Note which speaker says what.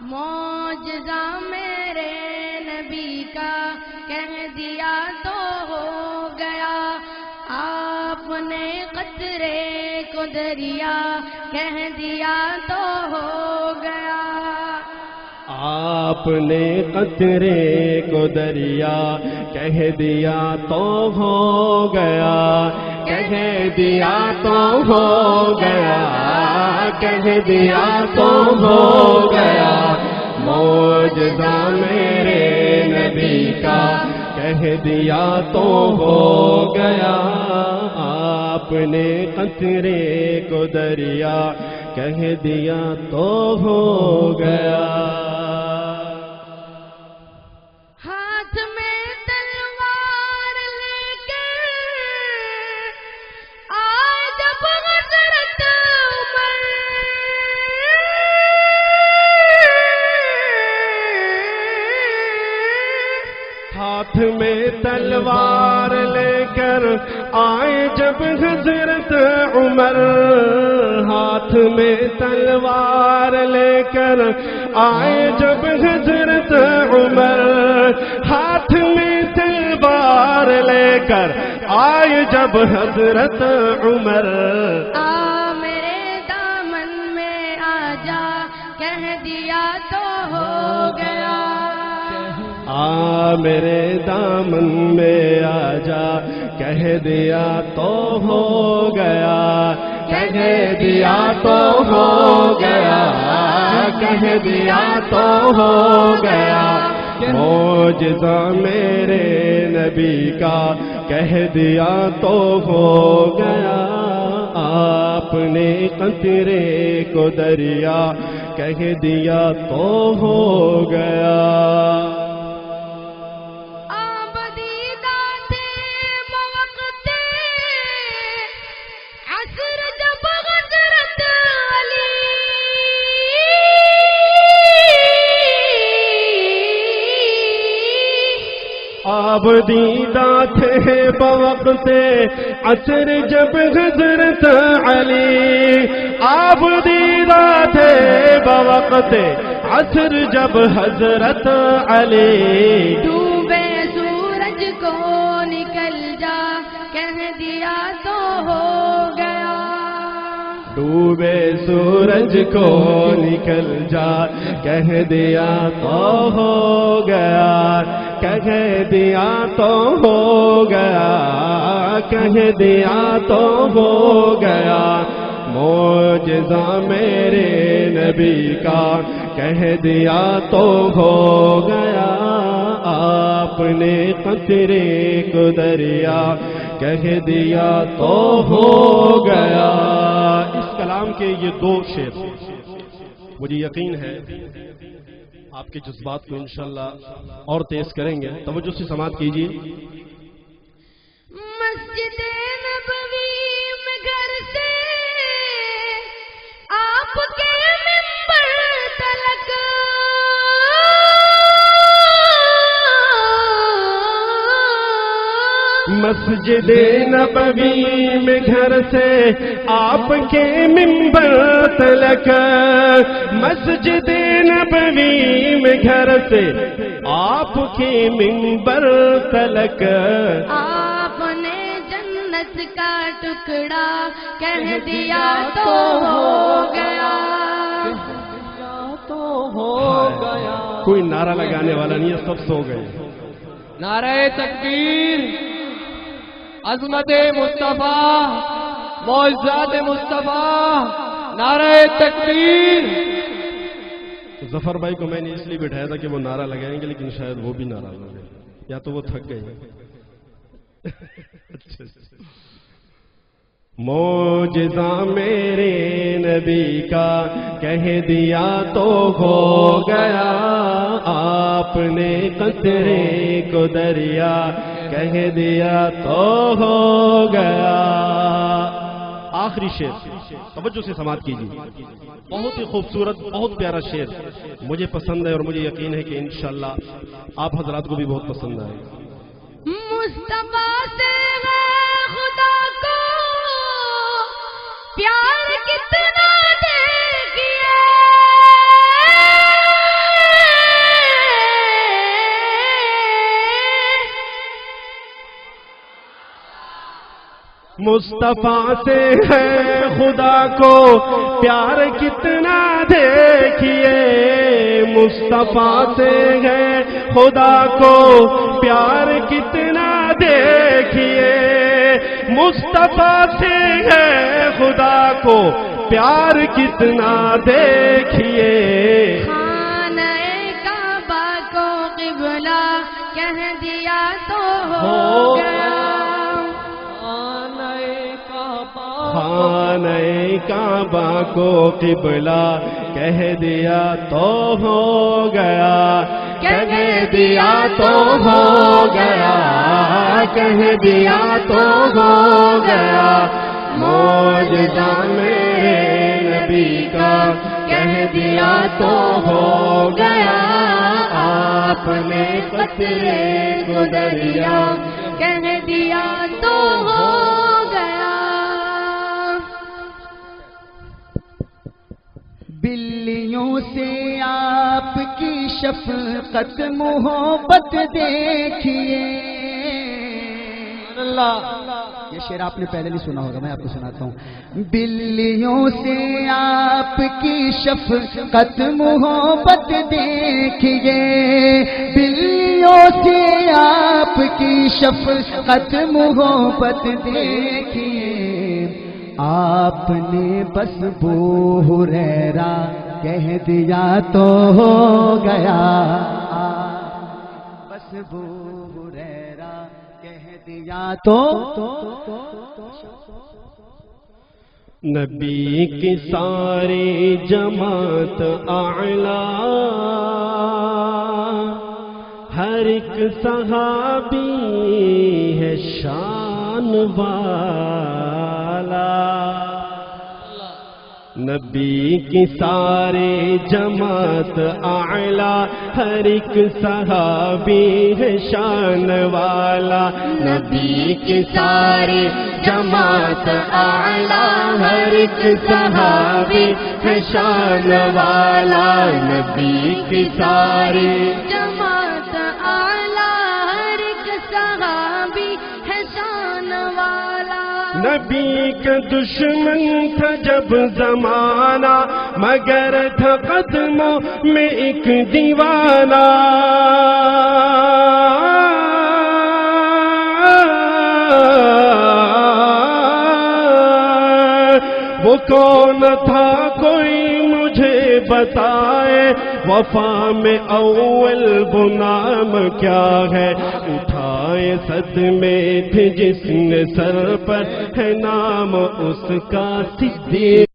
Speaker 1: معجزہ میرے نبی کا کہہ دیا تو ہو گیا، آپ نے قطرے کو دریا کہہ دیا تو ہو گیا،
Speaker 2: آپ نے قطرے کو دریا کہہ دیا تو ہو گیا، کہہ دیا تو ہو گیا، کہہ دیا تو ہو گیا، معجزہ میرے نبی کا کہہ دیا تو ہو گیا، آپ نے قطرے کو دریا کہہ دیا تو ہو گیا۔
Speaker 1: ہاتھ میں تلوار لے کر آئے جب حضرت عمر،
Speaker 2: ہاتھ میں تلوار لے کر آئے جب حضرت عمر، ہاتھ میں تلوار لے کر آئے جب حضرت عمر، ہاتھ میں تلوار لے کر آئے جب حضرت عمر،
Speaker 1: آ میرے دامن میں آ جا کہہ دیا تو ہو گیا،
Speaker 2: آ میرے دامن میں آ جا کہہ دیا تو ہو گیا، کہہ دیا تو ہو گیا، کہہ دیا تو ہو گیا، معجزہ میرے نبی کا کہہ دیا تو ہو گیا، آپ نے قطرے کو دریا کہہ دیا تو ہو گیا۔ آپ دیدہ تھے بوقت عصر جب حضرت علی، آپ دیدہ تھے بوقت عصر جب حضرت علی،
Speaker 1: ڈوبے سورج کو نکل جا کہہ دیا تو ہو گیا،
Speaker 2: ڈوبے سورج کو نکل جا کہہ دیا تو ہو گیا، کہہ دیا تو ہو گیا، کہہ دیا تو ہو گیا، معجزہ میرے نبی کا کہہ دیا تو ہو گیا، آپ نے قطرے کو دریا کہہ دیا تو ہو گیا۔ اس کلام کے یہ دو شعر مجھے یقین ہے آپ کے جذبات کو انشاءاللہ اور تیز کریں گے، توجہ سے سماعت کیجیے۔
Speaker 1: مسجد نبوی میں گھر سے آپ کے منبر تلک،
Speaker 2: مسجد نبوی میں گھر سے آپ کے منبر تلک، مسجد نبوی میں گھر سے آپ کے منبر تلک،
Speaker 1: آپ نے جنت کا ٹکڑا کہہ دیا تو ہو گیا،
Speaker 3: تو ہو گیا۔
Speaker 2: کوئی نعرہ لگانے والا نہیں ہے، سب سو گئے۔
Speaker 3: نعرہ تکبیر، عظمت مصطفیٰ، معجزات مصطفیٰ، نعرہ تکبیر۔
Speaker 2: ظفر بھائی کو میں نے اس لیے بٹھایا تھا کہ وہ نعرہ لگائیں گے، لیکن شاید وہ بھی نعرہ لگائیں، یا تو وہ تھک گئے۔ معجزہ میرے نبی کا کہہ دیا تو ہو گیا، آپ نے قطرے کو دریا کہہ دیا تو ہو گیا۔ آخری شعر توجہ سے سماعت کیجیے، بہت ہی خوبصورت، بہت پیارا شعر مجھے پسند ہے، اور مجھے یقین ہے کہ انشاءاللہ آپ حضرات کو بھی بہت پسند آئے گا۔
Speaker 1: مصطفیٰ سے ہے خدا کو پیار کتنا دیکھیے،
Speaker 2: مصطفیٰ سے ہے خدا کو پیار کتنا دیکھیے، مصطفیٰ سے ہے خدا کو پیار کتنا دیکھیے، مصطفیٰ سے ہے خدا کو پیار کتنا دیکھیے۔
Speaker 1: خانہ کعبہ کو قبلہ کہہ دیا تو ہو گیا،
Speaker 2: خانہ کعبہ کو قبلہ کہہ دیا تو ہو گیا، کہہ دیا تو ہو گیا، کہہ دیا تو ہو گیا، معجزہ میرے نبی کا کہہ دیا تو ہو گیا، آپ نے قطرے کو دریا
Speaker 1: کہہ دیا تو ہو گیا۔
Speaker 4: بلیوں سے آپ کی شفقت محبت دیکھیے، اللہ یہ شعر آپ نے پہلے نہیں سنا ہوگا، میں آپ کو سناتا ہوں۔ بلیوں سے آپ کی شفقت محبت دیکھیے، بلیوں سے آپ کی شفقت محبت دیکھیے، آپ نے بس بو ہریرہ کہہ دیا تو ہو گیا، بس بو ہریرہ کہہ دیا تو
Speaker 2: نبی کی ساری جماعت اعلیٰ، ہر ایک صحابی ہے شان والا، نبی کی سارے جماعت اعلیٰ، ہر ایک صحابی ہے شان والا، نبی کی سارے جماعت اعلیٰ، ہر ایک صحابی ہے شان والا، نبی کی سارے
Speaker 1: جماعت اعلیٰ، ہر ایک صحابی ہے شان والا،
Speaker 2: نبی کا دشمن تھا جب زمانہ، مگر تھا قدموں میں ایک دیوانہ، وہ کون تھا کوئی مجھے بتائے، وفا میں اول وہ نام کیا ہے، اٹھائے صدمے تھے جس نے سر پر ہے نام اس کا صدیق۔